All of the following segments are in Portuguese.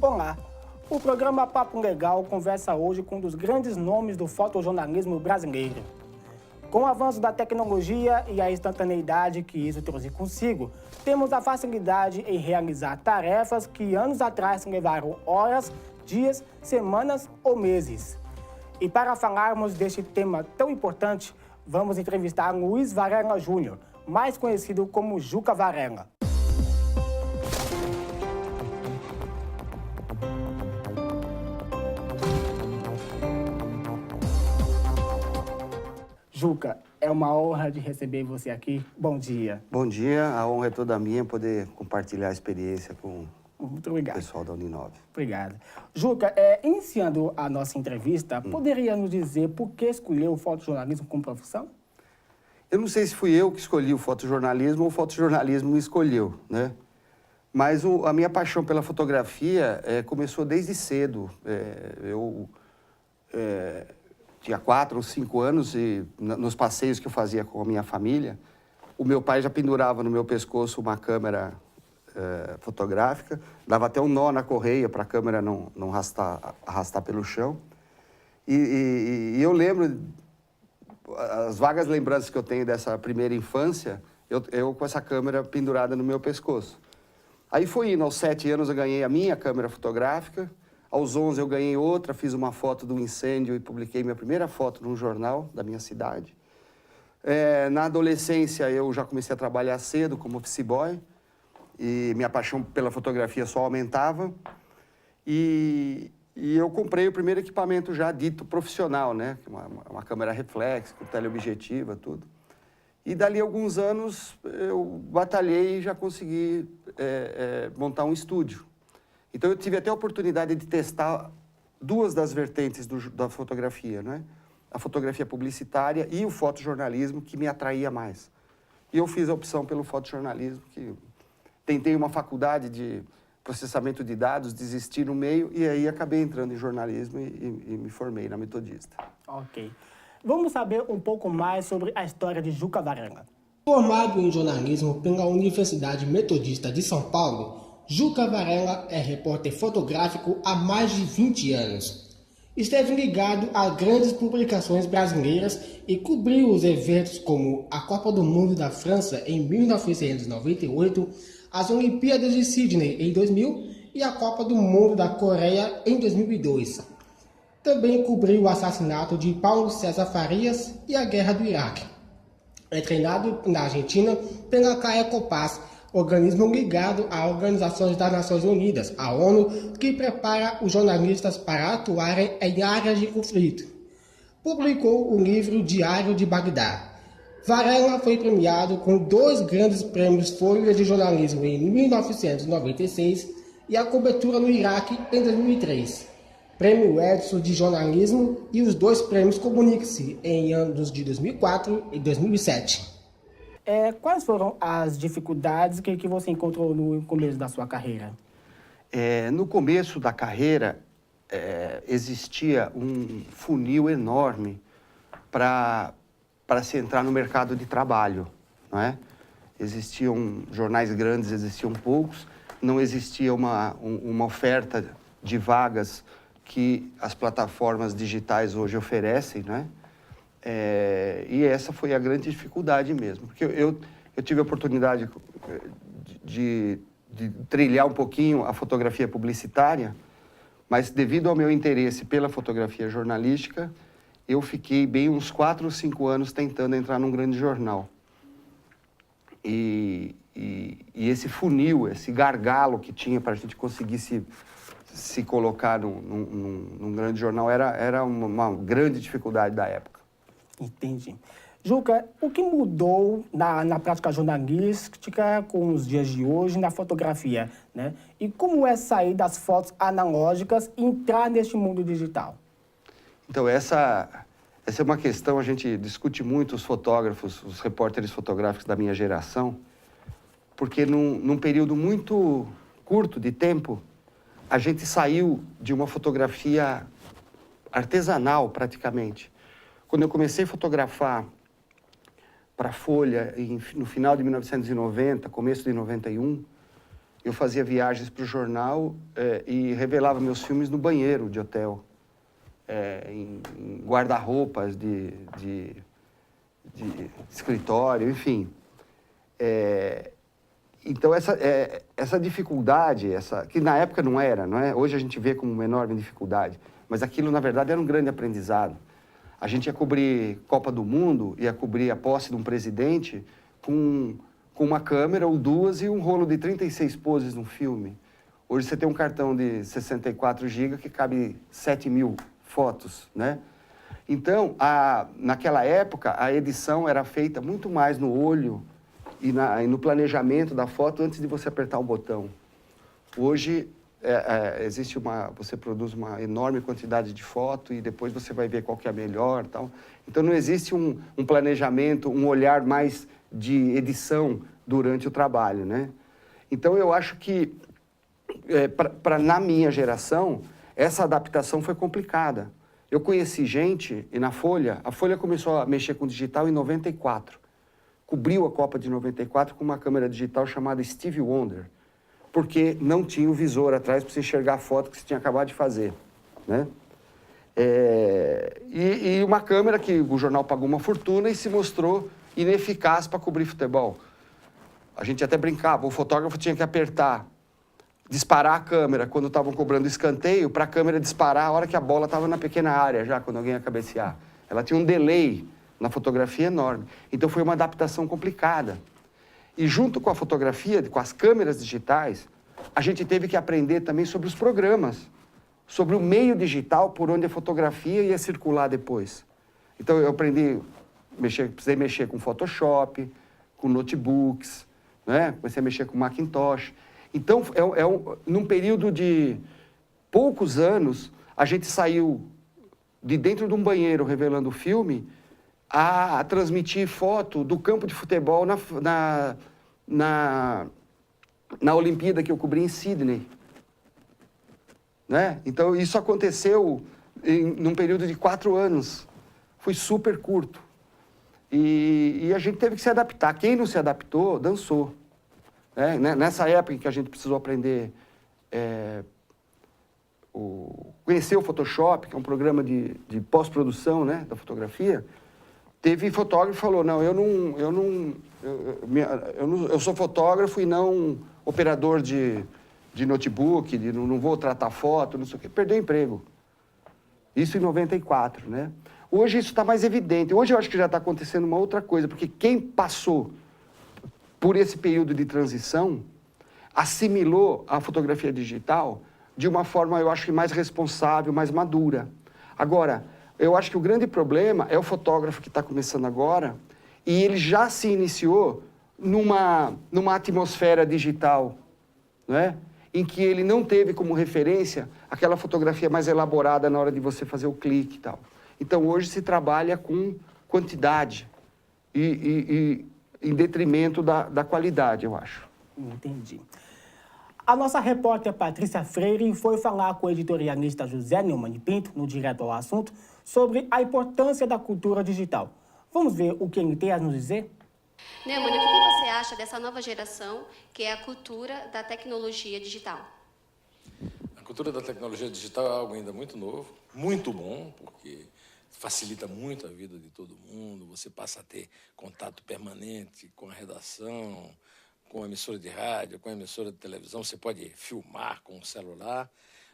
Olá, o programa Papo Legal conversa hoje com um dos grandes nomes do fotojornalismo brasileiro. Com o avanço da tecnologia e a instantaneidade que isso trouxe consigo, temos a facilidade em realizar tarefas que anos atrás levaram horas, dias, semanas ou meses. E para falarmos deste tema tão importante, vamos entrevistar Luiz Varela Júnior, mais conhecido como Juca Varela. Juca, é uma honra de receber você aqui. Bom dia. Bom dia, a honra é toda minha poder compartilhar a experiência com Muito o obrigado. pessoal da Uninove. Obrigado. Juca, iniciando a nossa entrevista, poderia nos dizer por que escolheu o fotojornalismo como profissão? Eu não sei se fui eu que escolhi o fotojornalismo ou o fotojornalismo me escolheu, né? Mas a minha paixão pela fotografia começou desde cedo. Eu tinha 4 ou 5 anos e nos passeios que eu fazia com a minha família, o meu pai já pendurava no meu pescoço uma câmera fotográfica, dava até um nó na correia para a câmera não arrastar pelo chão. E eu lembro, as vagas lembranças que eu tenho dessa primeira infância, eu com essa câmera pendurada no meu pescoço. Aí foi indo, aos 7 anos eu ganhei a minha câmera fotográfica, aos 11 eu ganhei outra, fiz uma foto do incêndio e publiquei minha primeira foto num jornal da minha cidade. Na adolescência eu já comecei a trabalhar cedo como office boy e minha paixão pela fotografia só aumentava. E eu comprei o primeiro equipamento já dito profissional, né? Uma câmera reflex, com teleobjetiva, tudo. E dali a alguns anos eu batalhei e já consegui montar um estúdio. Então eu tive até a oportunidade de testar duas das vertentes da fotografia, né? A fotografia publicitária e o fotojornalismo, que me atraía mais. E eu fiz a opção pelo fotojornalismo, que tentei uma faculdade de processamento de dados, desisti no meio e aí acabei entrando em jornalismo e me formei na Metodista. Ok. Vamos saber um pouco mais sobre a história de Juca Varela. Formado em jornalismo pela Universidade Metodista de São Paulo, Juca Varela é repórter fotográfico há mais de 20 anos. Esteve ligado a grandes publicações brasileiras e cobriu os eventos como a Copa do Mundo da França em 1998, as Olimpíadas de Sydney em 2000 e a Copa do Mundo da Coreia em 2002. Também cobriu o assassinato de Paulo César Farias e a Guerra do Iraque. É treinado na Argentina pela CAECOPAS, organismo ligado a organizações das Nações Unidas, a ONU, que prepara os jornalistas para atuarem em áreas de conflito. Publicou o livro Diário de Bagdá. Varela foi premiado com 2 grandes prêmios Folha de Jornalismo em 1996 e a cobertura no Iraque em 2003. Prêmio Edson de Jornalismo e os 2 prêmios Comunique-se em anos de 2004 e 2007. Quais foram as dificuldades que você encontrou no começo da sua carreira? No começo da carreira, existia um funil enorme para se entrar no mercado de trabalho, não é? Existiam jornais grandes, existiam poucos, não existia uma oferta de vagas que as plataformas digitais hoje oferecem, né? E essa foi a grande dificuldade mesmo, porque eu tive a oportunidade de trilhar um pouquinho a fotografia publicitária, mas devido ao meu interesse pela fotografia jornalística, eu fiquei bem uns 4 ou 5 anos tentando entrar num grande jornal. E esse funil, esse gargalo que tinha para a gente conseguir se colocar num grande jornal era uma grande dificuldade da época. Entendi. Juca, o que mudou na prática jornalística com os dias de hoje na fotografia, né? E como é sair das fotos analógicas e entrar neste mundo digital? Então, essa é uma questão, a gente discute muito, os fotógrafos, os repórteres fotográficos da minha geração, porque num período muito curto de tempo, a gente saiu de uma fotografia artesanal, praticamente. Quando eu comecei a fotografar para a Folha, no final de 1990, começo de 91, eu fazia viagens para o jornal e revelava meus filmes no banheiro de hotel, em guarda-roupas de escritório, enfim. Então, essa dificuldade, que na época não é? Hoje a gente vê como uma enorme dificuldade, mas aquilo, na verdade, era um grande aprendizado. A gente ia cobrir Copa do Mundo, ia cobrir a posse de um presidente com uma câmera ou duas e um rolo de 36 poses num filme. Hoje você tem um cartão de 64 GB que cabe 7.000 fotos, né? Então, naquela época, a edição era feita muito mais no olho e no planejamento da foto antes de você apertar o botão. Hoje, você produz uma enorme quantidade de foto e depois você vai ver qual que é a melhor, tal. Então, não existe um planejamento, um olhar mais de edição durante o trabalho, né? Então, eu acho que, na minha geração, essa adaptação foi complicada. Eu conheci gente, e a Folha começou a mexer com digital em 94. Cobriu a Copa de 94 com uma câmera digital chamada Stevie Wonder, porque não tinha o visor atrás para você enxergar a foto que você tinha acabado de fazer, né? E uma câmera que o jornal pagou uma fortuna e se mostrou ineficaz para cobrir futebol. A gente até brincava, o fotógrafo tinha que disparar a câmera quando estavam cobrando escanteio, para a câmera disparar a hora que a bola estava na pequena área, já quando alguém ia cabecear. Ela tinha um delay na fotografia enorme. Então foi uma adaptação complicada. E junto com a fotografia, com as câmeras digitais, a gente teve que aprender também sobre os programas, sobre o meio digital por onde a fotografia ia circular depois. Então eu precisei mexer com Photoshop, com notebooks, né? Comecei a mexer com Macintosh. Então, num período de poucos anos, a gente saiu de dentro de um banheiro revelando o filme a transmitir foto do campo de futebol na Olimpíada que eu cobri em Sydney, né? Então, isso aconteceu num período de 4 anos. Foi super curto. E a gente teve que se adaptar. Quem não se adaptou, dançou. Nessa época em que a gente precisou aprender, conhecer o Photoshop, que é um programa de pós-produção, né, da fotografia, teve fotógrafo que falou, não, eu sou fotógrafo e não operador de notebook, não vou tratar foto, não sei o quê. Perdeu o emprego. Isso em 94, né? Hoje isso está mais evidente. Hoje eu acho que já está acontecendo uma outra coisa, porque quem passou por esse período de transição, assimilou a fotografia digital de uma forma, eu acho que mais responsável, mais madura. Agora, eu acho que o grande problema é o fotógrafo que está começando agora e ele já se iniciou numa atmosfera digital, né? Em que ele não teve como referência aquela fotografia mais elaborada na hora de você fazer o clique e tal. Então, hoje se trabalha com quantidade em detrimento da qualidade, eu acho. Entendi. A nossa repórter Patrícia Freire foi falar com o editorialista José Neumann Pinto, no Direto ao Assunto, sobre a importância da cultura digital. Vamos ver o que ele tem a nos dizer? Neumann, o que você acha dessa nova geração, que é a cultura da tecnologia digital? A cultura da tecnologia digital é algo ainda muito novo, muito bom, porque facilita muito a vida de todo mundo, você passa a ter contato permanente com a redação, com a emissora de rádio, com a emissora de televisão, você pode filmar com o celular,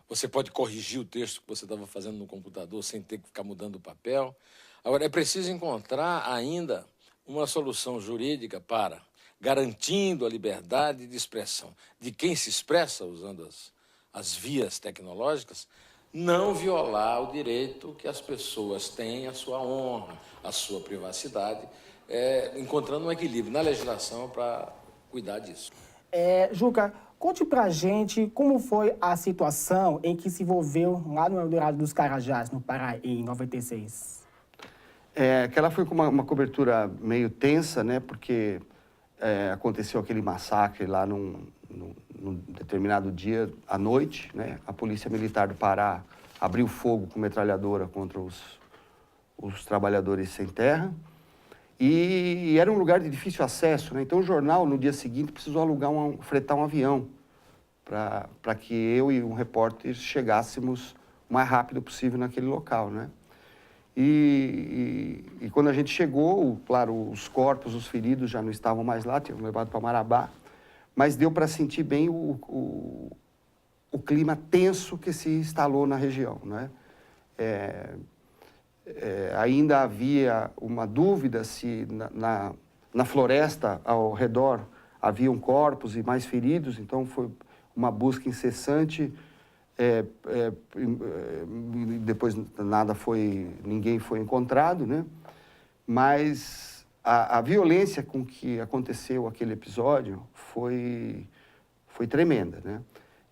você pode corrigir o texto que você estava fazendo no computador sem ter que ficar mudando o papel. Agora, é preciso encontrar ainda uma solução jurídica para, garantindo a liberdade de expressão de quem se expressa usando as vias tecnológicas, não violar o direito que as pessoas têm à sua honra, à sua privacidade, encontrando um equilíbrio na legislação para cuidar disso. Juca, conte pra gente como foi a situação em que se envolveu lá no Eldorado dos Carajás, no Pará, em 96. Aquela foi com uma cobertura meio tensa, né? Porque aconteceu aquele massacre lá num determinado dia à noite, né? A Polícia Militar do Pará abriu fogo com metralhadora contra os trabalhadores sem terra. E era um lugar de difícil acesso, né? Então o jornal, no dia seguinte, precisou fretar um avião para que eu e um repórter chegássemos o mais rápido possível naquele local, né? E quando a gente chegou, claro, os corpos, os feridos já não estavam mais lá, tinham levado para Marabá, mas deu para sentir bem o clima tenso que se instalou na região, né? Ainda havia uma dúvida se na floresta ao redor haviam corpos e mais feridos, então foi uma busca incessante. Depois ninguém foi encontrado, né? Mas a violência com que aconteceu aquele episódio foi tremenda, né?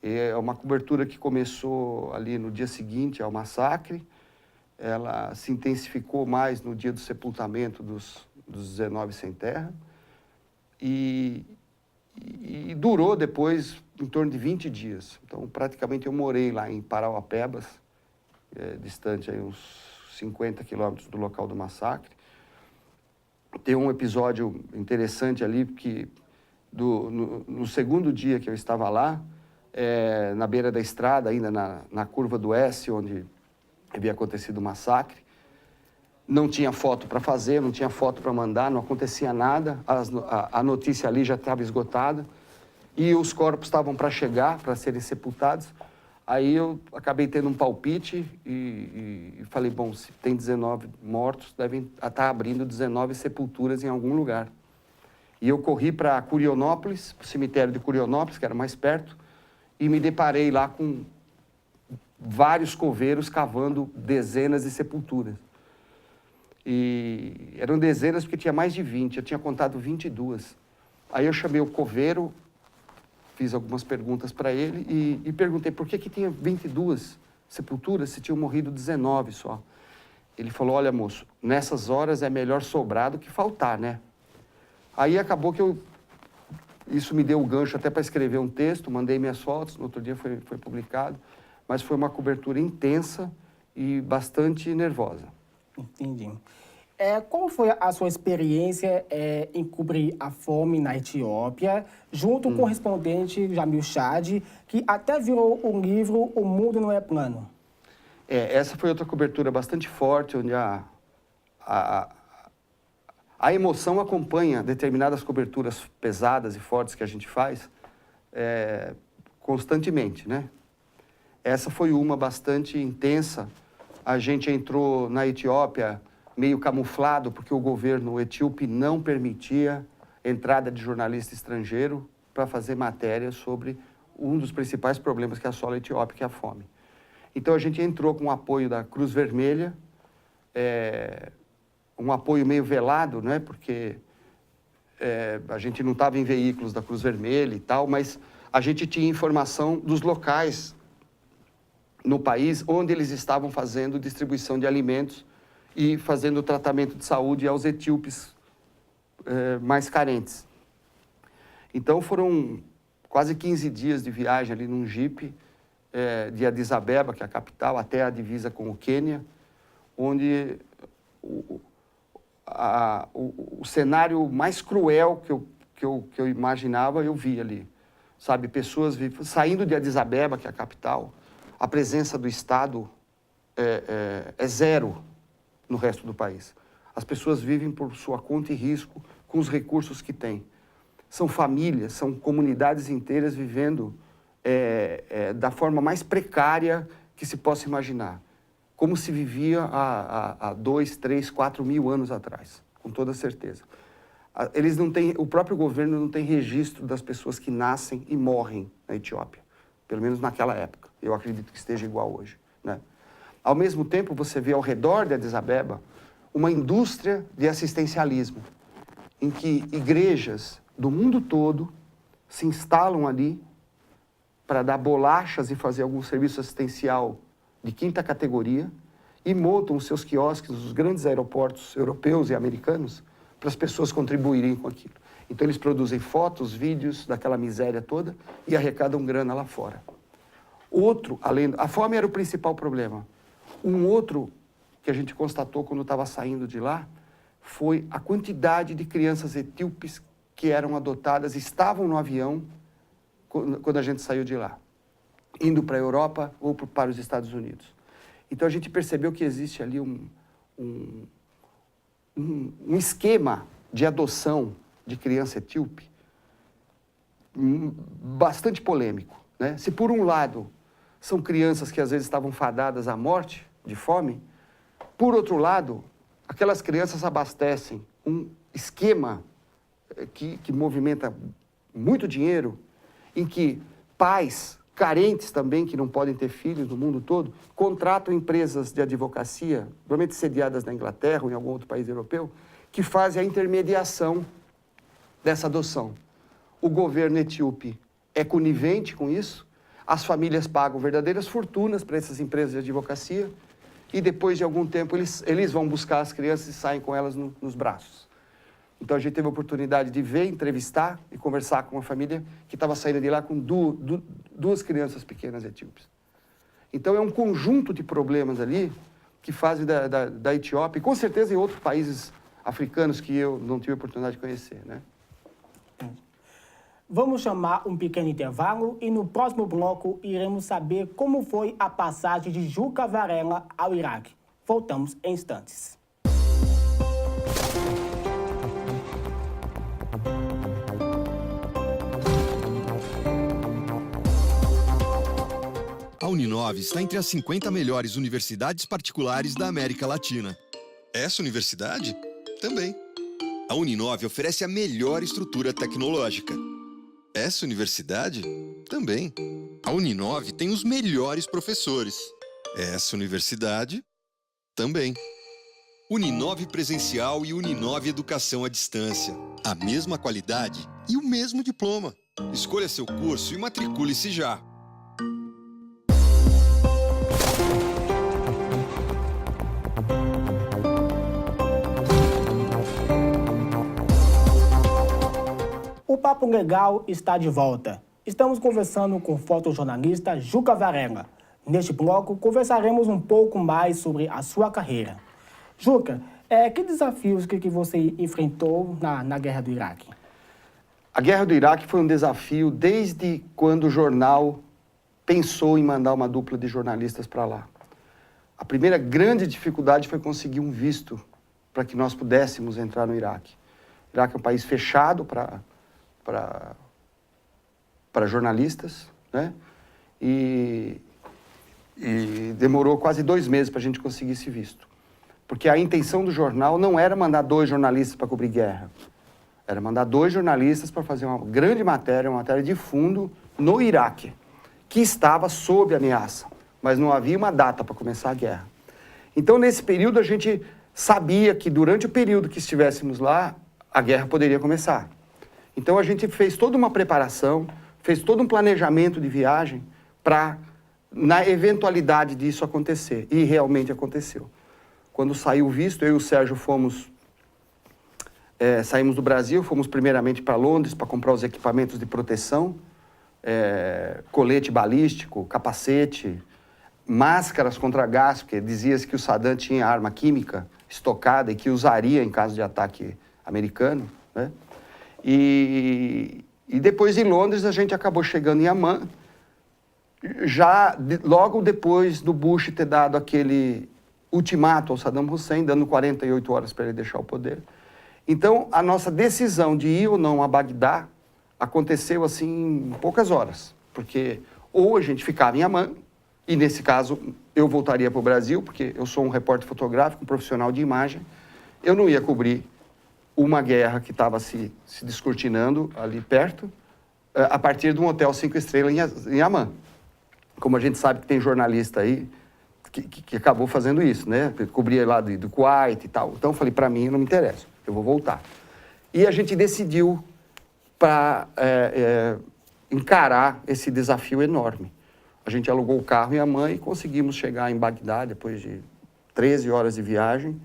É uma cobertura que começou ali no dia seguinte ao massacre, ela se intensificou mais no dia do sepultamento dos 19 sem terra e durou depois em torno de 20 dias. Então, praticamente eu morei lá em Parauapebas, distante aí uns 50 quilômetros do local do massacre. Tem um episódio interessante ali, porque no segundo dia que eu estava lá, na beira da estrada, ainda na curva do S, onde havia acontecido o massacre, não tinha foto para fazer, não tinha foto para mandar, não acontecia nada, a notícia ali já estava esgotada e os corpos estavam para chegar, para serem sepultados. Aí eu acabei tendo um palpite e falei, bom, se tem 19 mortos, devem estar abrindo 19 sepulturas em algum lugar. E eu corri para Curionópolis, para o cemitério de Curionópolis, que era mais perto, e me deparei lá com vários coveiros cavando dezenas de sepulturas. E eram dezenas porque tinha mais de 20, eu tinha contado 22. Aí eu chamei o coveiro, fiz algumas perguntas para ele e perguntei por que tinha 22 sepulturas se tinham morrido 19 só. Ele falou, olha moço, nessas horas é melhor sobrar do que faltar, né? Aí acabou que isso me deu o gancho até para escrever um texto, mandei minhas fotos, no outro dia foi publicado, mas foi uma cobertura intensa e bastante nervosa. Entendi. Qual foi a sua experiência em cobrir a fome na Etiópia, junto com o correspondente Jamil Chad, que até virou um livro O Mundo Não é Plano? Essa foi outra cobertura bastante forte, onde a emoção acompanha determinadas coberturas pesadas e fortes que a gente faz constantemente, né? Essa foi uma bastante intensa. A gente entrou na Etiópia meio camuflado, porque o governo etíope não permitia entrada de jornalista estrangeiro para fazer matéria sobre um dos principais problemas que assola a Etiópia, que é a fome. Então a gente entrou com o apoio da Cruz Vermelha, um apoio meio velado, né? Porque a gente não estava em veículos da Cruz Vermelha e tal, mas a gente tinha informação dos locais no país onde eles estavam fazendo distribuição de alimentos e fazendo tratamento de saúde aos etíopes mais carentes. Então foram quase 15 dias de viagem ali num jipe de Addis Abeba, que é a capital, até a divisa com o Quênia, onde o cenário mais cruel que eu imaginava, eu vi ali. Sabe, pessoas saindo de Addis Abeba, que é a capital, a presença do Estado é zero no resto do país. As pessoas vivem por sua conta e risco com os recursos que têm. São famílias, são comunidades inteiras vivendo da forma mais precária que se possa imaginar. Como se vivia há 2, 3, 4 mil anos atrás, com toda certeza. Eles não têm, o próprio governo não tem registro das pessoas que nascem e morrem na Etiópia, pelo menos naquela época. Eu acredito que esteja igual hoje, né? Ao mesmo tempo, você vê ao redor de Addis Abeba uma indústria de assistencialismo, em que igrejas do mundo todo se instalam ali para dar bolachas e fazer algum serviço assistencial de quinta categoria e montam os seus quiosques nos grandes aeroportos europeus e americanos para as pessoas contribuírem com aquilo. Então eles produzem fotos, vídeos daquela miséria toda e arrecadam grana lá fora. A fome era o principal problema. Um outro que a gente constatou quando estava saindo de lá foi a quantidade de crianças etíopes que eram adotadas, estavam no avião quando a gente saiu de lá, indo para a Europa ou para os Estados Unidos. Então, a gente percebeu que existe ali um esquema de adoção de criança etíope bastante polêmico, né? Se, por um lado, são crianças que às vezes estavam fadadas à morte, de fome, por outro lado, aquelas crianças abastecem um esquema que movimenta muito dinheiro, em que pais carentes também, que não podem ter filhos no mundo todo, contratam empresas de advocacia, normalmente sediadas na Inglaterra ou em algum outro país europeu, que fazem a intermediação dessa adoção. O governo etíope é conivente com isso, as famílias pagam verdadeiras fortunas para essas empresas de advocacia e depois de algum tempo eles vão buscar as crianças e saem com elas nos braços. Então a gente teve a oportunidade de ver, entrevistar e conversar com uma família que estava saindo de lá com duas crianças pequenas etíopes. Então é um conjunto de problemas ali que fazem da Etiópia, e com certeza em outros países africanos que eu não tive a oportunidade de conhecer, né? Vamos chamar um pequeno intervalo e no próximo bloco iremos saber como foi a passagem de Juca Varela ao Iraque. Voltamos em instantes. A Uninove está entre as 50 melhores universidades particulares da América Latina. Essa universidade? Também. A Uninove oferece a melhor estrutura tecnológica. Essa universidade? Também. A Uninove tem os melhores professores. Essa universidade? Também. Uninove Presencial e Uninove Educação à Distância. A mesma qualidade e o mesmo diploma. Escolha seu curso e matricule-se já. O Papo Legal está de volta. Estamos conversando com o fotojornalista Juca Varela. Neste bloco, conversaremos um pouco mais sobre a sua carreira. Juca, que desafios que você enfrentou na Guerra do Iraque? A Guerra do Iraque foi um desafio desde quando o jornal pensou em mandar uma dupla de jornalistas para lá. A primeira grande dificuldade foi conseguir um visto para que nós pudéssemos entrar no Iraque. O Iraque é um país fechado para jornalistas, né? E demorou quase 2 meses para a gente conseguir esse visto. Porque a intenção do jornal não era mandar 2 jornalistas para cobrir guerra. Era mandar 2 jornalistas para fazer uma grande matéria, uma matéria de fundo no Iraque, que estava sob ameaça, mas não havia uma data para começar a guerra. Então, nesse período, a gente sabia que durante o período que estivéssemos lá, a guerra poderia começar. Então, a gente fez toda uma preparação, fez todo um planejamento de viagem para, na eventualidade disso acontecer. E realmente aconteceu. Quando saiu o visto, eu e o Sérgio saímos do Brasil, fomos primeiramente para Londres para comprar os equipamentos de proteção, colete balístico, capacete, máscaras contra gás, porque dizia-se que o Saddam tinha arma química estocada e que usaria em caso de ataque americano, né? E depois em Londres a gente acabou chegando em Amman, logo depois do Bush ter dado aquele ultimato ao Saddam Hussein, dando 48 horas para ele deixar o poder. Então, a nossa decisão de ir ou não a Bagdá aconteceu assim em poucas horas, porque ou a gente ficava em Amman, e nesse caso eu voltaria para o Brasil, porque eu sou um repórter fotográfico, um profissional de imagem, eu não ia cobrir uma guerra que estava se descortinando ali perto, a partir de um hotel 5 estrelas em Amman. Como a gente sabe que tem jornalista aí que acabou fazendo isso, né? Cobria lá do Kuwait e tal. Então eu falei, para mim não me interessa, eu vou voltar. E a gente decidiu para encarar esse desafio enorme. A gente alugou o carro em Amman e conseguimos chegar em Bagdá depois de 13 horas de viagem,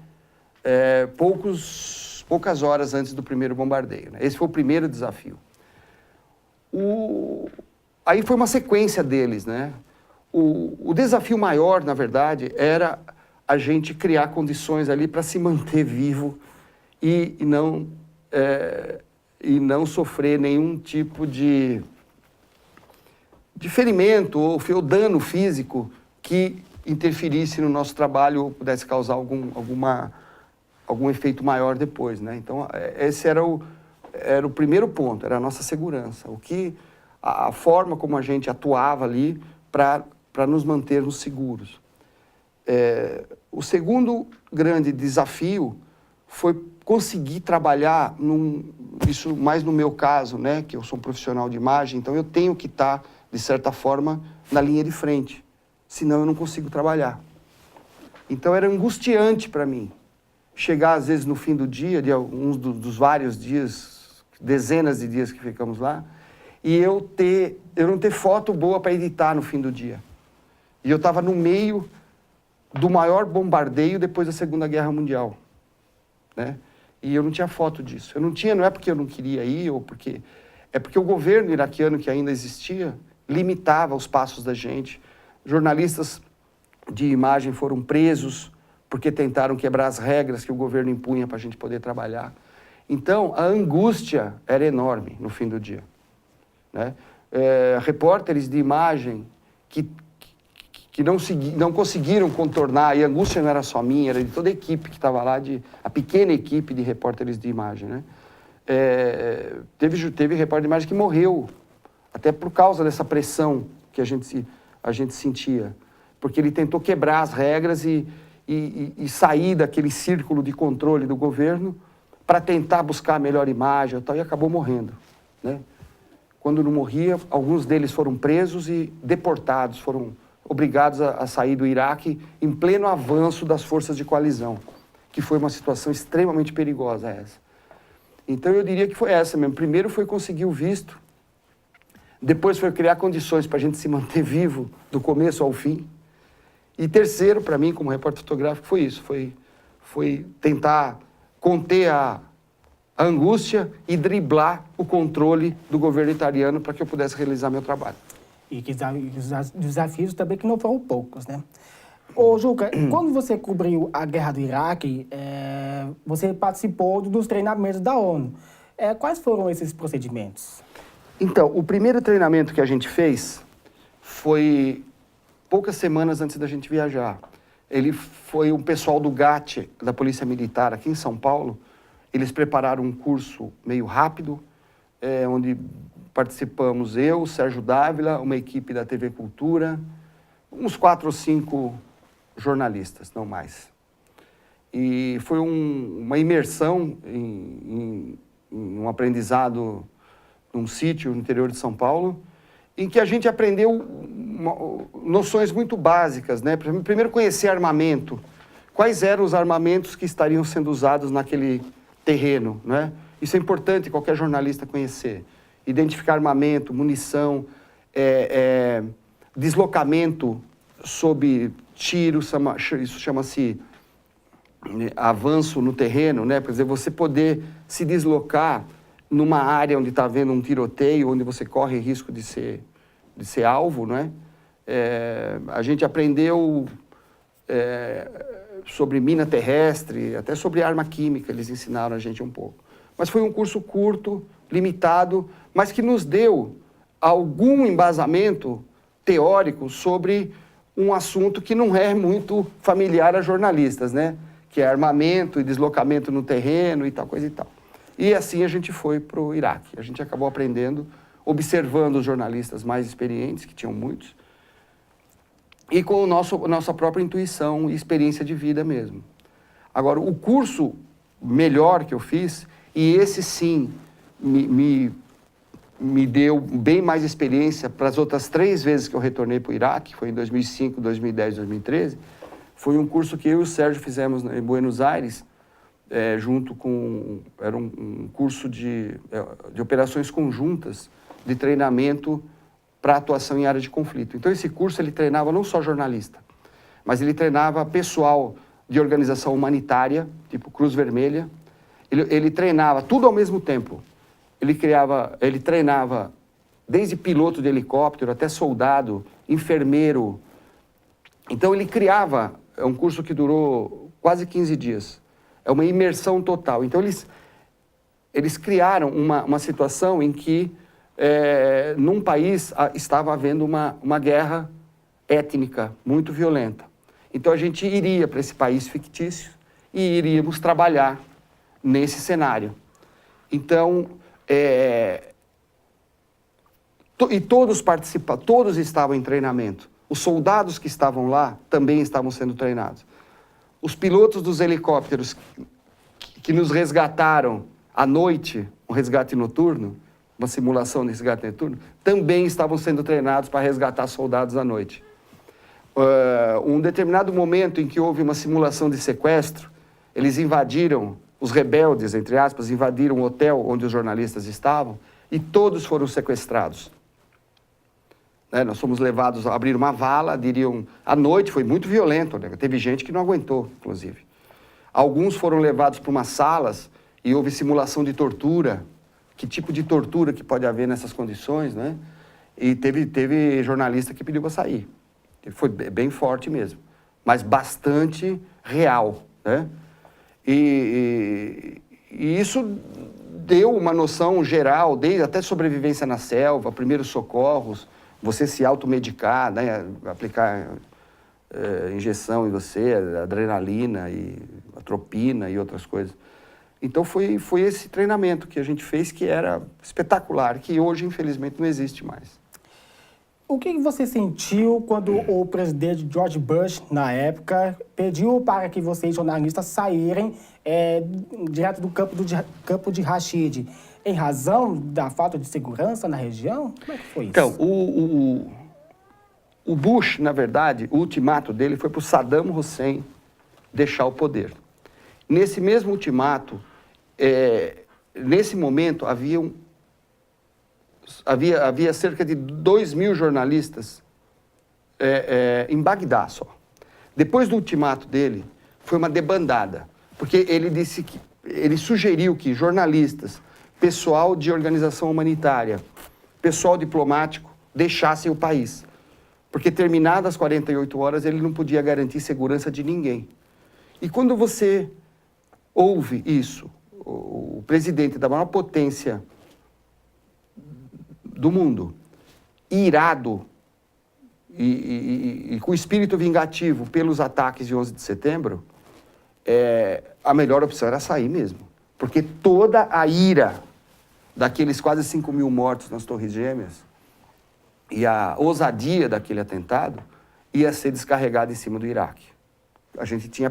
poucas horas antes do primeiro bombardeio, né? Esse foi o primeiro desafio. Aí foi uma sequência deles, né? O desafio maior, na verdade, era a gente criar condições ali para se manter vivo e não sofrer nenhum tipo de ferimento ou dano físico que interferisse no nosso trabalho ou pudesse causar algum efeito maior depois, né? Então, esse era o primeiro ponto, era a nossa segurança. A forma como a gente atuava ali para nos mantermos seguros. O segundo grande desafio foi conseguir trabalhar, isso mais no meu caso, né, que eu sou um profissional de imagem, então eu tenho que estar, de certa forma, na linha de frente, senão eu não consigo trabalhar. Então era angustiante para mim chegar, às vezes, no fim do dia, de alguns dos vários dias, dezenas de dias que ficamos lá, e eu não ter foto boa para editar no fim do dia. E eu estava no meio do maior bombardeio depois da Segunda Guerra Mundial, né? E eu não tinha foto disso. Eu não tinha, não é porque eu não queria ir, é porque o governo iraquiano, que ainda existia, limitava os passos da gente. Jornalistas de imagem foram presos porque tentaram quebrar as regras que o governo impunha para a gente poder trabalhar. Então, a angústia era enorme no fim do dia, né? Repórteres de imagem que não conseguiram contornar, e a angústia não era só minha, era de toda a equipe que estava lá, a pequena equipe de repórteres de imagem, né? Teve repórter de imagem que morreu, até por causa dessa pressão que a gente sentia, porque ele tentou quebrar as regras e sair daquele círculo de controle do governo para tentar buscar a melhor imagem e tal, e acabou morrendo, né? Quando não morria, alguns deles foram presos e deportados, foram obrigados a sair do Iraque em pleno avanço das forças de coalizão, que foi uma situação extremamente perigosa essa. Então eu diria que foi essa mesmo. Primeiro foi conseguir o visto, depois foi criar condições para a gente se manter vivo do começo ao fim, e terceiro, para mim, como repórter fotográfico, foi isso, foi tentar conter a angústia e driblar o controle do governo italiano para que eu pudesse realizar meu trabalho. E que os desafios também que não foram poucos, né? Ô, Juca, quando você cobriu a guerra do Iraque, você participou dos treinamentos da ONU. Quais foram esses procedimentos? Então, o primeiro treinamento que a gente fez foi poucas semanas antes da gente viajar. Ele foi um pessoal do GAT, da Polícia Militar, aqui em São Paulo. Eles prepararam um curso meio rápido, onde participamos eu, Sérgio Dávila, uma equipe da TV Cultura, uns 4 ou 5 jornalistas, não mais. E foi uma imersão em um aprendizado num sítio no interior de São Paulo, em que a gente aprendeu noções muito básicas, né? Primeiro, conhecer armamento. Quais eram os armamentos que estariam sendo usados naquele terreno, né? Isso é importante qualquer jornalista conhecer. Identificar armamento, munição, deslocamento sob tiro, isso chama-se avanço no terreno, né? Quer dizer, você poder se deslocar numa área onde está havendo um tiroteio, onde você corre risco de ser alvo, né? A gente aprendeu sobre mina terrestre, até sobre arma química, eles ensinaram a gente um pouco. Mas foi um curso curto, limitado, mas que nos deu algum embasamento teórico sobre um assunto que não é muito familiar a jornalistas, né? Que é armamento e deslocamento no terreno e tal, coisa e tal. E assim a gente foi para o Iraque. A gente acabou aprendendo, observando os jornalistas mais experientes, que tinham muitos, e com nossa própria intuição e experiência de vida mesmo. Agora, o curso melhor que eu fiz, e esse sim me deu bem mais experiência para as outras 3 vezes que eu retornei para o Iraque, foi em 2005, 2010, 2013, foi um curso que eu e o Sérgio fizemos em Buenos Aires, junto com... Era um curso de operações conjuntas, de treinamento para atuação em área de conflito. Então, esse curso, ele treinava não só jornalista, mas ele treinava pessoal de organização humanitária, tipo Cruz Vermelha. Ele treinava tudo ao mesmo tempo. Ele treinava desde piloto de helicóptero até soldado, enfermeiro. Então, ele criava, é um curso que durou quase 15 dias. É uma imersão total. Então, eles criaram uma situação em que num país estava havendo uma guerra étnica muito violenta. Então a gente iria para esse país fictício e iríamos trabalhar nesse cenário. Então, e todos estavam em treinamento. Os soldados que estavam lá também estavam sendo treinados. Os pilotos dos helicópteros que nos resgataram à noite, um resgate noturno, uma simulação de resgate noturno, também estavam sendo treinados para resgatar soldados à noite. Um determinado momento em que houve uma simulação de sequestro, eles invadiram, os rebeldes, entre aspas, invadiram o hotel onde os jornalistas estavam e todos foram sequestrados. Nós fomos levados a abrir uma vala, diriam, à noite, foi muito violento, né? Teve gente que não aguentou, inclusive. Alguns foram levados para umas salas e houve simulação de tortura. Que tipo de tortura que pode haver nessas condições, né? E teve jornalista que pediu para sair. Foi bem forte mesmo, mas bastante real, né? E isso deu uma noção geral, desde até sobrevivência na selva, primeiros socorros, você se automedicar, né? Aplicar injeção em você, adrenalina e atropina e outras coisas. Então foi esse treinamento que a gente fez que era espetacular, que hoje infelizmente não existe mais. O que você sentiu quando o presidente George Bush, na época, pediu para que vocês, jornalistas, saírem direto do campo de Rashid, em razão da falta de segurança na região? Como é que foi isso? Então, o Bush, na verdade, o ultimato dele foi para o Saddam Hussein deixar o poder. Nesse mesmo ultimato, nesse momento, havia cerca de 2.000 jornalistas em Bagdá só. Depois do ultimato dele, foi uma debandada, porque ele sugeriu que jornalistas, pessoal de organização humanitária, pessoal diplomático, deixassem o país. Porque terminadas as 48 horas, ele não podia garantir segurança de ninguém. E quando você ouve isso, o presidente da maior potência do mundo, irado e com espírito vingativo pelos ataques de 11 de setembro, a melhor opção era sair mesmo. Porque toda a ira daqueles quase 5.000 mortos nas Torres Gêmeas e a ousadia daquele atentado ia ser descarregada em cima do Iraque. A gente tinha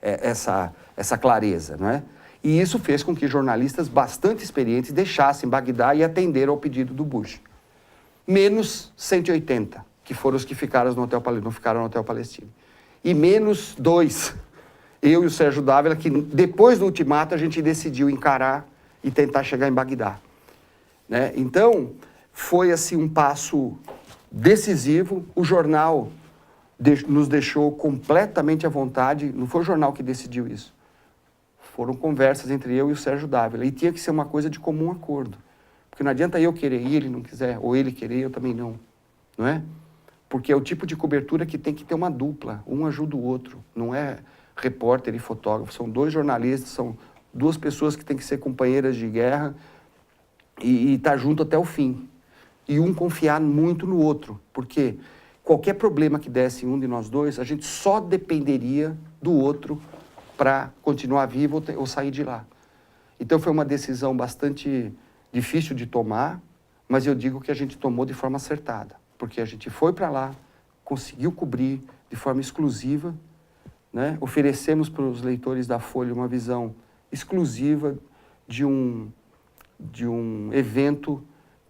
essa clareza, não é? E isso fez com que jornalistas bastante experientes deixassem Bagdá e atenderam ao pedido do Bush. Menos 180, que foram os que ficaram no Hotel Palestino, não ficaram no Hotel Palestino. E menos 2, eu e o Sérgio Dávila, que depois do ultimato a gente decidiu encarar e tentar chegar em Bagdá, né? Então, foi assim um passo decisivo. O jornal nos deixou completamente à vontade, não foi o jornal que decidiu isso. Foram conversas entre eu e o Sérgio Dávila, e tinha que ser uma coisa de comum acordo. Porque não adianta eu querer ir, ele não quiser, ou ele querer, eu também não é? Porque é o tipo de cobertura que tem que ter uma dupla, um ajuda o outro, não é repórter e fotógrafo, são 2 jornalistas, são 2 pessoas que têm que ser companheiras de guerra e estar junto até o fim. E um confiar muito no outro, porque qualquer problema que desse em um de nós 2, a gente só dependeria do outro para continuar vivo ou sair de lá. Então foi uma decisão bastante difícil de tomar, mas eu digo que a gente tomou de forma acertada, porque a gente foi para lá, conseguiu cobrir de forma exclusiva, né? Oferecemos para os leitores da Folha uma visão exclusiva de um evento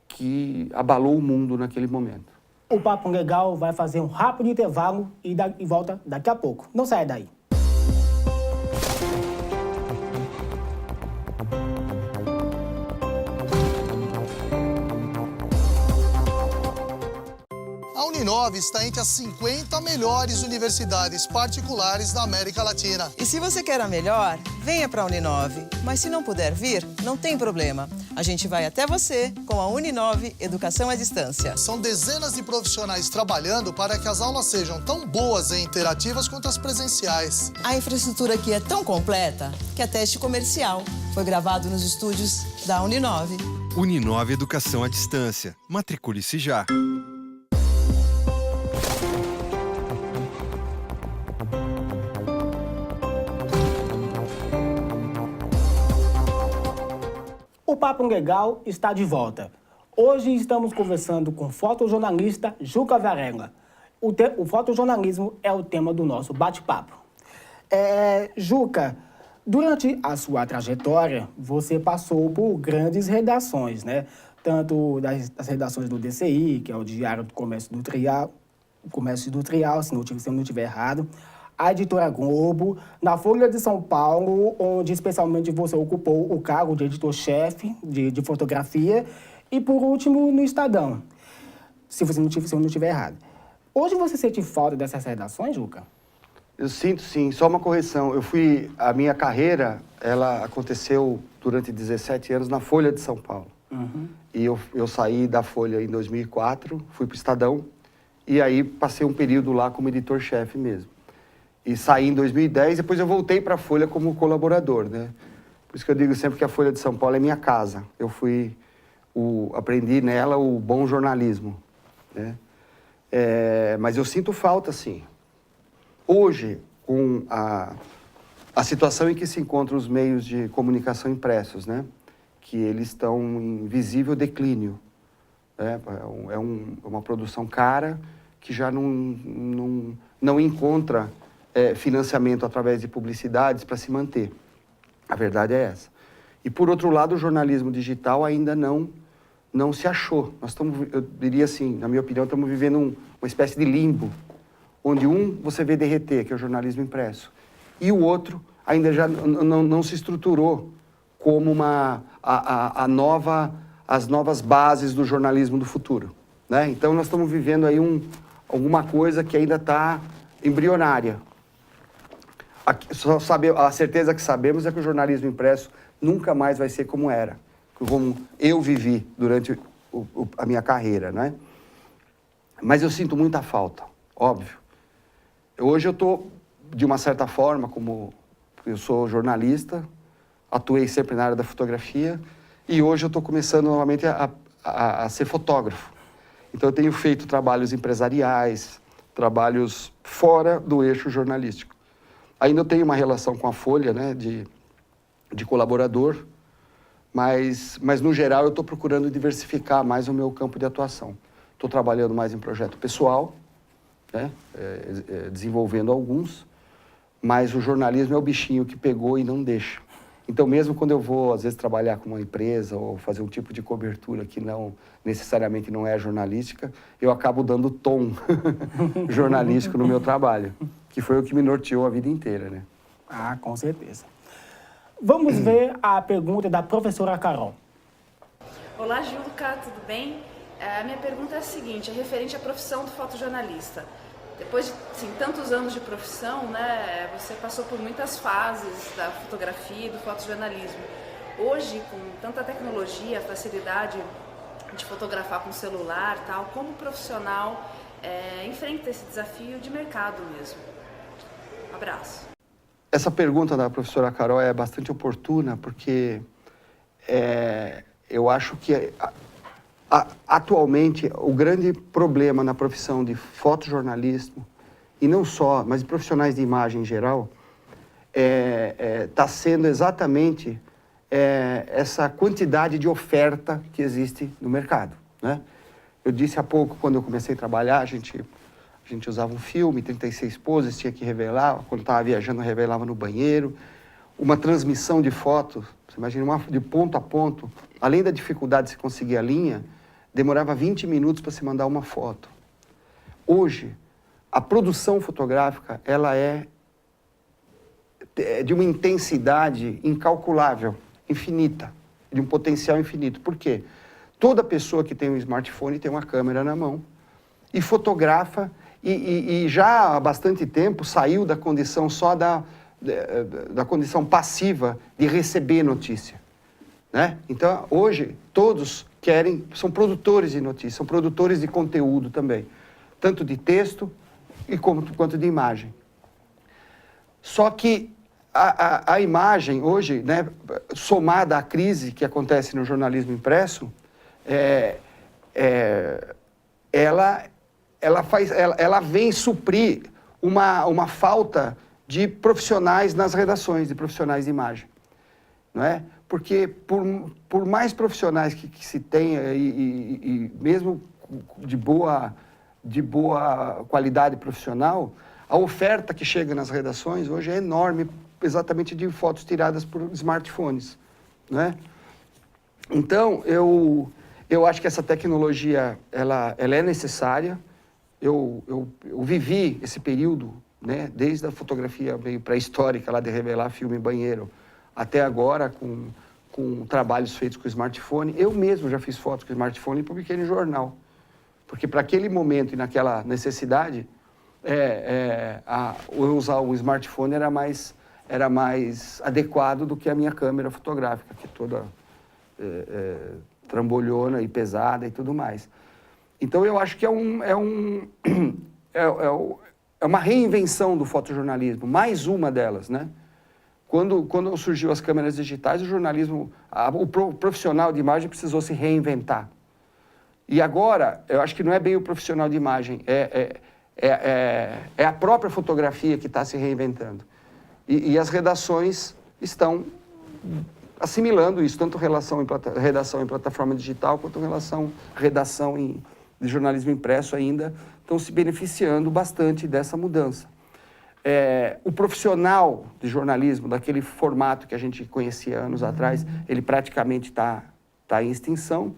que abalou o mundo naquele momento. O Papo Legal vai fazer um rápido intervalo e volta daqui a pouco. Não saia daí. A Uninove está entre as 50 melhores universidades particulares da América Latina. E se você quer a melhor, venha para a Uninove. Mas se não puder vir, não tem problema. A gente vai até você com a Uninove Educação à Distância. São dezenas de profissionais trabalhando para que as aulas sejam tão boas e interativas quanto as presenciais. A infraestrutura aqui é tão completa que é teste comercial. Foi gravado nos estúdios da Uninove. Uninove Educação à Distância. Matricule-se já. O Papo Legal está de volta. Hoje estamos conversando com o fotojornalista Juca Varela. O fotojornalismo é o tema do nosso bate-papo. Juca, durante a sua trajetória, você passou por grandes redações, né? Tanto das redações do DCI, que é o Diário do Comércio Industrial, se eu não estiver errado, a Editora Globo, na Folha de São Paulo, onde especialmente você ocupou o cargo de editor-chefe de fotografia, e por último no Estadão, se eu não estiver errado. Hoje você sente falta dessas redações, Juca? Eu sinto, sim. Só uma correção. A minha carreira, ela aconteceu durante 17 anos na Folha de São Paulo. Uhum. E eu saí da Folha em 2004, fui para o Estadão, e aí passei um período lá como editor-chefe mesmo. E saí em 2010, depois eu voltei para a Folha como colaborador, né? Por isso que eu digo sempre que a Folha de São Paulo é minha casa. Eu aprendi nela o bom jornalismo, né? Mas eu sinto falta, sim. Hoje, com a situação em que se encontram os meios de comunicação impressos, né? Que eles estão em visível declínio. Né? É uma produção cara que já não encontra financiamento através de publicidades para se manter. A verdade é essa. E, por outro lado, o jornalismo digital ainda não se achou. Eu diria assim, na minha opinião, estamos vivendo uma espécie de limbo, onde você vê derreter, que é o jornalismo impresso, e o outro ainda já não se estruturou como as novas bases do jornalismo do futuro, né? Então, nós estamos vivendo aí alguma coisa que ainda está embrionária. A certeza que sabemos é que o jornalismo impresso nunca mais vai ser como era, como eu vivi durante a minha carreira, né? Mas eu sinto muita falta, óbvio. Hoje eu estou, de uma certa forma, como eu sou jornalista, atuei sempre na área da fotografia, e hoje eu estou começando novamente a ser fotógrafo. Então eu tenho feito trabalhos empresariais, trabalhos fora do eixo jornalístico. Ainda eu tenho uma relação com a Folha, né, de colaborador, mas no geral eu estou procurando diversificar mais o meu campo de atuação. Estou trabalhando mais em projeto pessoal, né, desenvolvendo alguns, mas o jornalismo é o bichinho que pegou e não deixa. Então, mesmo quando eu vou, às vezes, trabalhar com uma empresa ou fazer um tipo de cobertura que necessariamente não é jornalística, eu acabo dando tom jornalístico no meu trabalho, que foi o que me norteou a vida inteira, né? Ah, com certeza. Vamos ver a pergunta da professora Carol. Olá, Juca, tudo bem? A minha pergunta é a seguinte, é referente à profissão do fotojornalista. Depois de tantos anos de profissão, né, você passou por muitas fases da fotografia e do fotojornalismo. Hoje, com tanta tecnologia, facilidade de fotografar com celular, tal, como profissional enfrenta esse desafio de mercado mesmo? Um abraço. Essa pergunta da professora Carol é bastante oportuna, porque eu acho que atualmente o grande problema na profissão de fotojornalismo, e não só, mas de profissionais de imagem em geral, está sendo exatamente essa quantidade de oferta que existe no mercado, né? Eu disse há pouco, quando eu comecei a trabalhar, a gente usava um filme, 36 poses, tinha que revelar, quando estava viajando, revelava no banheiro. Uma transmissão de fotos, você imagina, de ponto a ponto, além da dificuldade de se conseguir a linha, demorava 20 minutos para se mandar uma foto. Hoje, a produção fotográfica, ela é de uma intensidade incalculável, infinita, de um potencial infinito. Por quê? Toda pessoa que tem um smartphone tem uma câmera na mão e fotografa, e já há bastante tempo saiu da condição só da condição passiva de receber notícia, né? Então, hoje, todos são produtores de notícias, são produtores de conteúdo também, tanto de texto quanto de imagem. Só que a imagem hoje, né, somada à crise que acontece no jornalismo impresso, ela vem suprir uma falta de profissionais nas redações, de profissionais de imagem, não é? Porque por mais profissionais que se tenha e mesmo de boa qualidade profissional, a oferta que chega nas redações hoje é enorme, exatamente de fotos tiradas por smartphones, não é? Então, eu acho que essa tecnologia, ela é necessária. Eu vivi esse período, né, desde a fotografia meio pré-histórica, lá de revelar filme em banheiro, até agora, com trabalhos feitos com smartphone. Eu mesmo já fiz fotos com smartphone e publiquei no jornal. Porque para aquele momento e naquela necessidade, usar o smartphone era mais adequado do que a minha câmera fotográfica, que é toda trambolhona e pesada e tudo mais. Então, eu acho que é uma reinvenção do fotojornalismo, mais uma delas, né? Quando surgiu as câmeras digitais, o jornalismo, o profissional de imagem precisou se reinventar. E agora, eu acho que não é bem o profissional de imagem, é a própria fotografia que está se reinventando. E as redações estão assimilando isso, tanto redação em plataforma digital, quanto redação de jornalismo impresso ainda, estão se beneficiando bastante dessa mudança. O profissional de jornalismo, daquele formato que a gente conhecia anos atrás, ele praticamente está em extinção.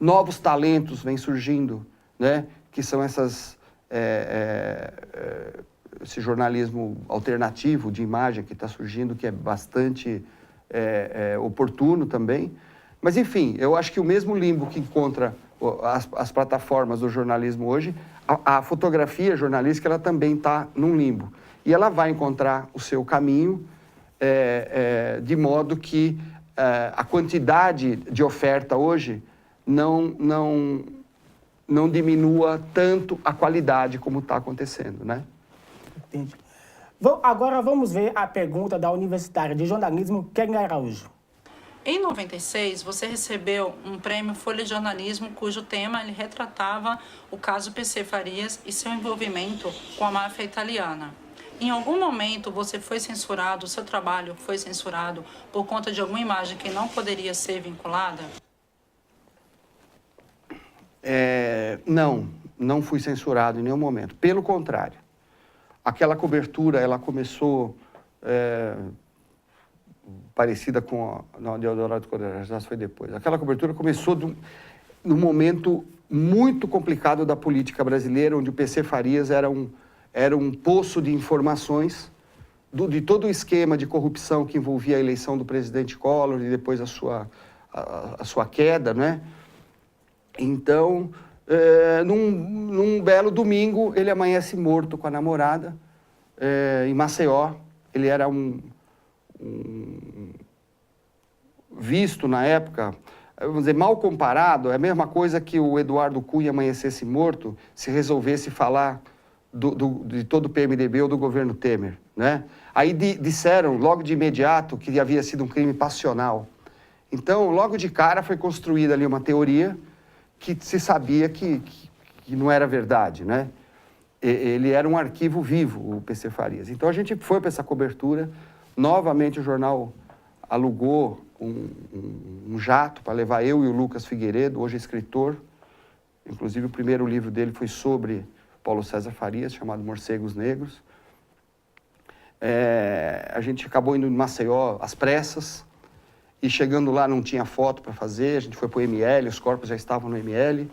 Novos talentos vêm surgindo, né, que são esse jornalismo alternativo de imagem que está surgindo, que é bastante oportuno também. Mas, enfim, eu acho que o mesmo limbo que encontra as plataformas do jornalismo hoje, a fotografia jornalística, ela também está num limbo. E ela vai encontrar o seu caminho de modo que a quantidade de oferta hoje não diminua tanto a qualidade como está acontecendo, né? Entendi. Agora vamos ver a pergunta da universitária de jornalismo, Kênia Araújo. Em 96, você recebeu um prêmio Folha de Jornalismo, cujo tema ele retratava o caso PC Farias e seu envolvimento com a máfia italiana. Em algum momento você foi censurado, o seu trabalho foi censurado por conta de alguma imagem que não poderia ser vinculada? Não fui censurado em nenhum momento. Pelo contrário. Aquela cobertura, ela começou parecida com a de Eldorado Corajoso, foi depois. Aquela cobertura começou num momento muito complicado da política brasileira, onde o PC Farias era um poço de informações de todo o esquema de corrupção que envolvia a eleição do presidente Collor e depois a sua queda, né? Então, num belo domingo, ele amanhece morto com a namorada em Maceió. Ele era visto na época, vamos dizer, mal comparado, é a mesma coisa que o Eduardo Cunha amanhecesse morto se resolvesse falar de todo o PMDB ou do governo Temer, né? Aí disseram logo de imediato que havia sido um crime passional. Então, logo de cara foi construída ali uma teoria que se sabia que não era verdade, né? Ele era um arquivo vivo, o PC Farias. Então, a gente foi para essa cobertura. Novamente, o jornal alugou um jato para levar eu e o Lucas Figueiredo, hoje escritor. Inclusive, o primeiro livro dele foi sobre Paulo César Farias, chamado Morcegos Negros. A gente acabou indo em Maceió às pressas. E chegando lá não tinha foto para fazer, a gente foi para o ML, os corpos já estavam no ML,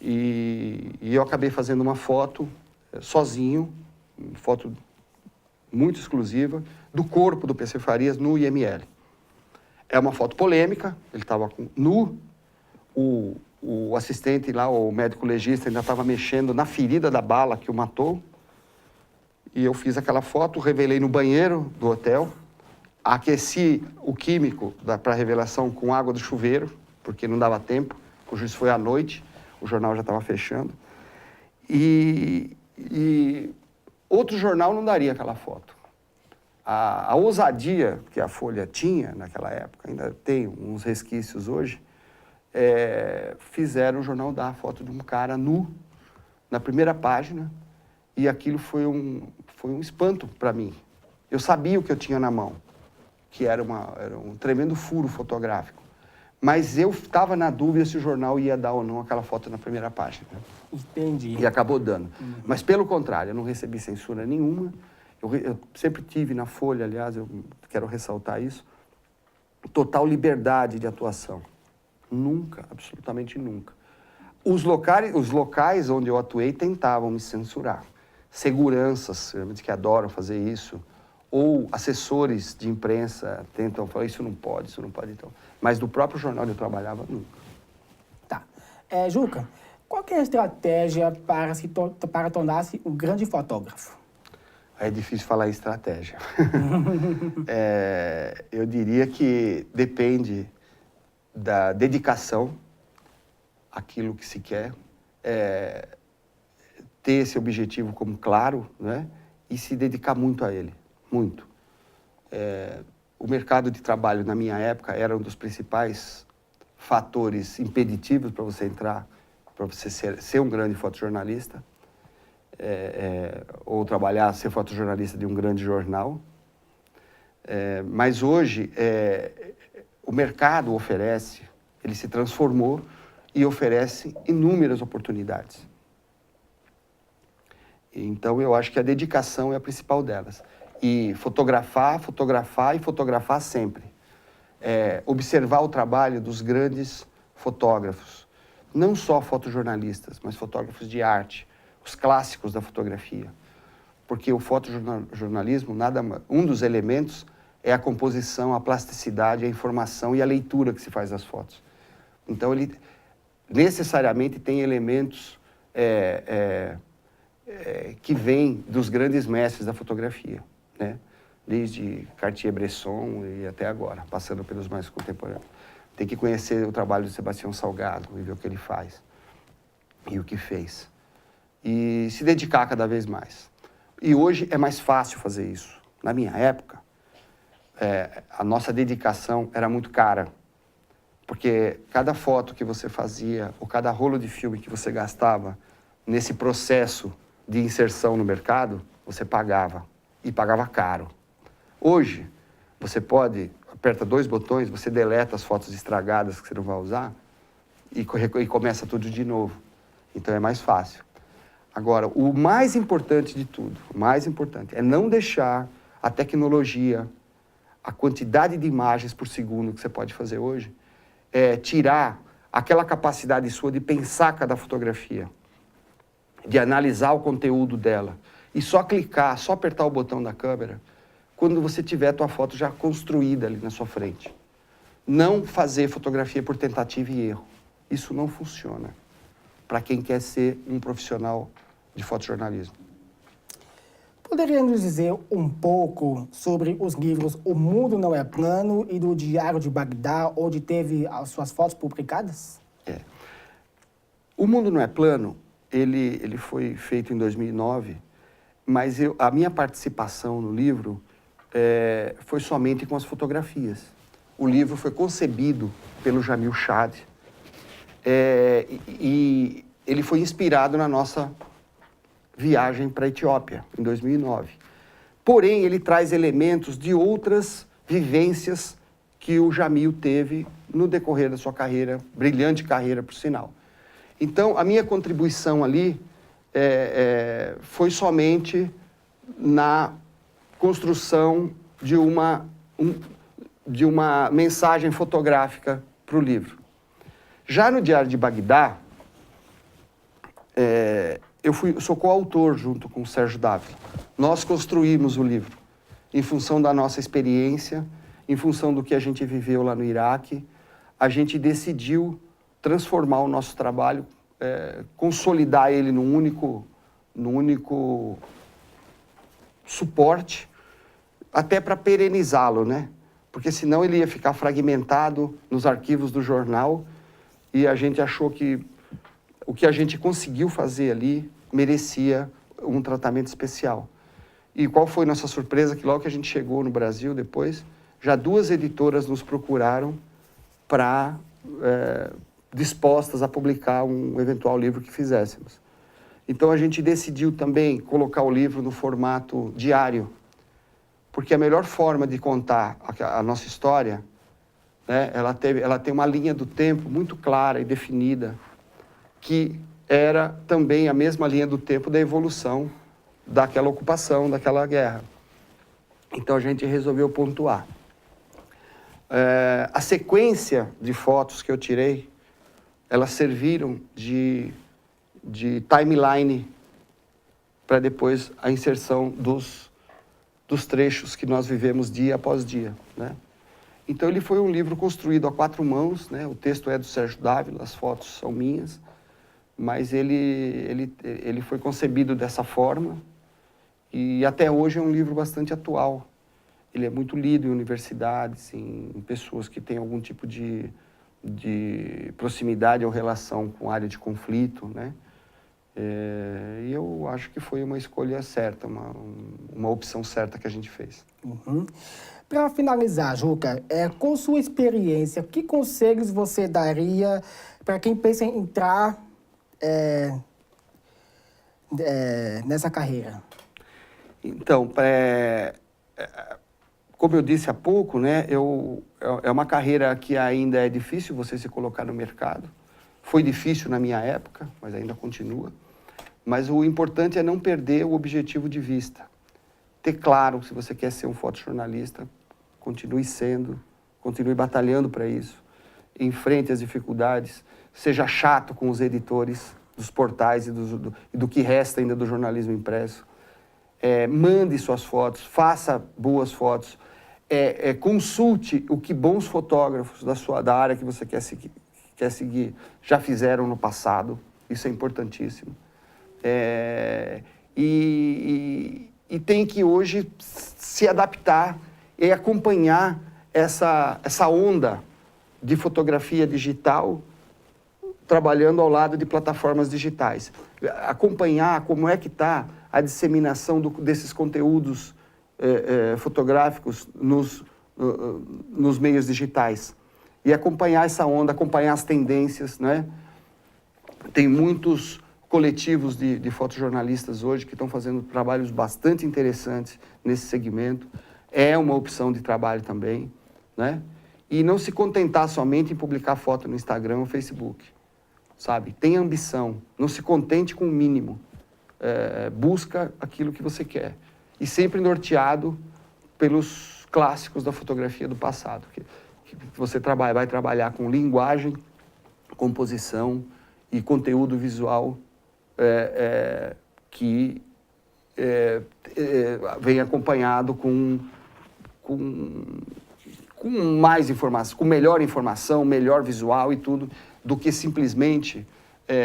e eu acabei fazendo uma foto sozinho, uma foto muito exclusiva, do corpo do PC Farias no IML. É uma foto polêmica, ele estava nu, o assistente lá, o médico legista, ainda estava mexendo na ferida da bala que o matou, e eu fiz aquela foto, revelei no banheiro do hotel, aqueci o químico para a revelação com água do chuveiro, porque não dava tempo, o juiz foi à noite, o jornal já estava fechando. E outro jornal não daria aquela foto. a ousadia que a Folha tinha naquela época, ainda tem uns resquícios hoje, fizeram o jornal dar a foto de um cara nu na primeira página, e aquilo foi um espanto para mim. Eu sabia o que eu tinha na mão, que era um tremendo furo fotográfico, mas eu estava na dúvida se o jornal ia dar ou não aquela foto na primeira página. Entendi. E acabou dando. Mas, pelo contrário, eu não recebi censura nenhuma. Eu sempre tive na Folha, aliás, eu quero ressaltar isso, total liberdade de atuação. Nunca, absolutamente nunca. Os locais onde eu atuei tentavam me censurar. Seguranças, realmente, que adoram fazer isso, ou assessores de imprensa tentam falar, isso não pode, então. Mas do próprio jornal onde eu trabalhava, nunca. Tá. Juca, qual que é a estratégia para tornar-se um grande fotógrafo? É difícil falar em estratégia. Eu diria que depende da dedicação àquilo que se quer, ter esse objetivo como claro, né? E se dedicar muito a ele, muito. O mercado de trabalho, na minha época, era um dos principais fatores impeditivos para você entrar, para você ser um grande fotojornalista. Ou ser fotojornalista de um grande jornal. Mas hoje, o mercado oferece, ele se transformou e oferece inúmeras oportunidades. Então, eu acho que a dedicação é a principal delas. E fotografar e fotografar sempre. Observar o trabalho dos grandes fotógrafos. Não só fotojornalistas, mas fotógrafos de arte. Os clássicos da fotografia. Porque o fotojornalismo, um dos elementos é a composição, a plasticidade, a informação e a leitura que se faz das fotos. Então, ele necessariamente tem elementos que vêm dos grandes mestres da fotografia, né? Desde Cartier-Bresson e até agora, passando pelos mais contemporâneos. Tem que conhecer o trabalho de Sebastião Salgado e ver o que ele faz e o que fez. E se dedicar cada vez mais. E hoje é mais fácil fazer isso. Na minha época, a nossa dedicação era muito cara, porque cada foto que você fazia, ou cada rolo de filme que você gastava nesse processo de inserção no mercado, você pagava, e pagava caro. Hoje, você aperta 2 botões, você deleta as fotos estragadas que você não vai usar e começa tudo de novo. Então é mais fácil. Agora, o mais importante de tudo, é não deixar a tecnologia, a quantidade de imagens por segundo que você pode fazer hoje, tirar aquela capacidade sua de pensar cada fotografia, de analisar o conteúdo dela, e só clicar, só apertar o botão da câmera, quando você tiver a tua foto já construída ali na sua frente. Não fazer fotografia por tentativa e erro. Isso não funciona para quem quer ser um profissional de fotojornalismo. Poderia nos dizer um pouco sobre os livros O Mundo Não é Plano e do Diário de Bagdá, onde teve as suas fotos publicadas? O Mundo Não é Plano, ele foi feito em 2009, mas a minha participação no livro foi somente com as fotografias. O livro foi concebido pelo Jamil Chad e ele foi inspirado na nossa viagem para a Etiópia, em 2009. Porém, ele traz elementos de outras vivências que o Jamil teve no decorrer da sua carreira, brilhante carreira, por sinal. Então, a minha contribuição ali foi somente na construção de uma mensagem fotográfica para o livro. Já no Diário de Bagdá, eu sou coautor junto com o Sérgio Dávila. Nós construímos o livro em função da nossa experiência, em função do que a gente viveu lá no Iraque. A gente decidiu transformar o nosso trabalho, consolidar ele num único suporte, até para perenizá-lo, né? Porque senão ele ia ficar fragmentado nos arquivos do jornal e a gente achou que o que a gente conseguiu fazer ali merecia um tratamento especial. E qual foi nossa surpresa? Que logo que a gente chegou no Brasil, depois, já 2 editoras nos procuraram para dispostas a publicar um eventual livro que fizéssemos. Então, a gente decidiu também colocar o livro no formato diário, porque a melhor forma de contar a nossa história, né, ela tem uma linha do tempo muito clara e definida, que era também a mesma linha do tempo da evolução daquela ocupação, daquela guerra. Então, a gente resolveu pontuar. A sequência de fotos que eu tirei, elas serviram de timeline para depois a inserção dos trechos que nós vivemos dia após dia, né? Então, ele foi um livro construído a 4 mãos, né? O texto é do Sérgio Dávila, as fotos são minhas, mas ele foi concebido dessa forma e até hoje é um livro bastante atual. Ele é muito lido em universidades, em pessoas que têm algum tipo de proximidade ou relação com a área de conflito, né? E eu acho que foi uma escolha certa, uma opção certa que a gente fez. Uhum. Para finalizar, Juca, com sua experiência, que conselhos você daria para quem pensa em entrar nessa carreira? Então, como eu disse há pouco, né, é uma carreira que ainda é difícil você se colocar no mercado. Foi difícil na minha época, mas ainda continua. Mas o importante é não perder o objetivo de vista. Ter claro, se você quer ser um fotojornalista, continue sendo, continue batalhando para isso. Enfrente as dificuldades, seja chato com os editores dos portais e do que resta ainda do jornalismo impresso. Mande suas fotos, faça boas fotos. Consulte o que bons fotógrafos da área que você quer seguir já fizeram no passado. Isso é importantíssimo. E tem que hoje se adaptar e acompanhar essa onda de fotografia digital trabalhando ao lado de plataformas digitais. Acompanhar como é que está a disseminação desses conteúdos fotográficos nos meios digitais. E acompanhar essa onda, acompanhar as tendências, né? Tem muitos coletivos de fotojornalistas hoje que estão fazendo trabalhos bastante interessantes nesse segmento. É uma opção de trabalho também, né? E não se contentar somente em publicar foto no Instagram ou Facebook, sabe? Tenha ambição, não se contente com o mínimo. Busca aquilo que você quer. E sempre norteado pelos clássicos da fotografia do passado. Que você vai trabalhar com linguagem, composição e conteúdo visual que vem acompanhado com mais informação, com melhor informação, melhor visual e tudo, do que simplesmente,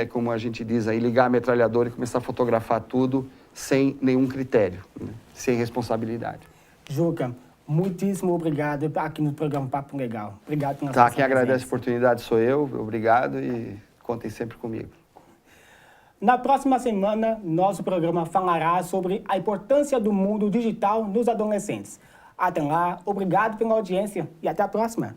como a gente diz aí, ligar a metralhadora e começar a fotografar tudo sem nenhum critério, né? Sem responsabilidade. Juca, muitíssimo obrigado aqui no programa Papo Legal. Obrigado pela sua presença. Quem agradece a oportunidade sou eu, obrigado e contem sempre comigo. Na próxima semana, nosso programa falará sobre a importância do mundo digital nos adolescentes. Até lá, obrigado pela audiência e até a próxima.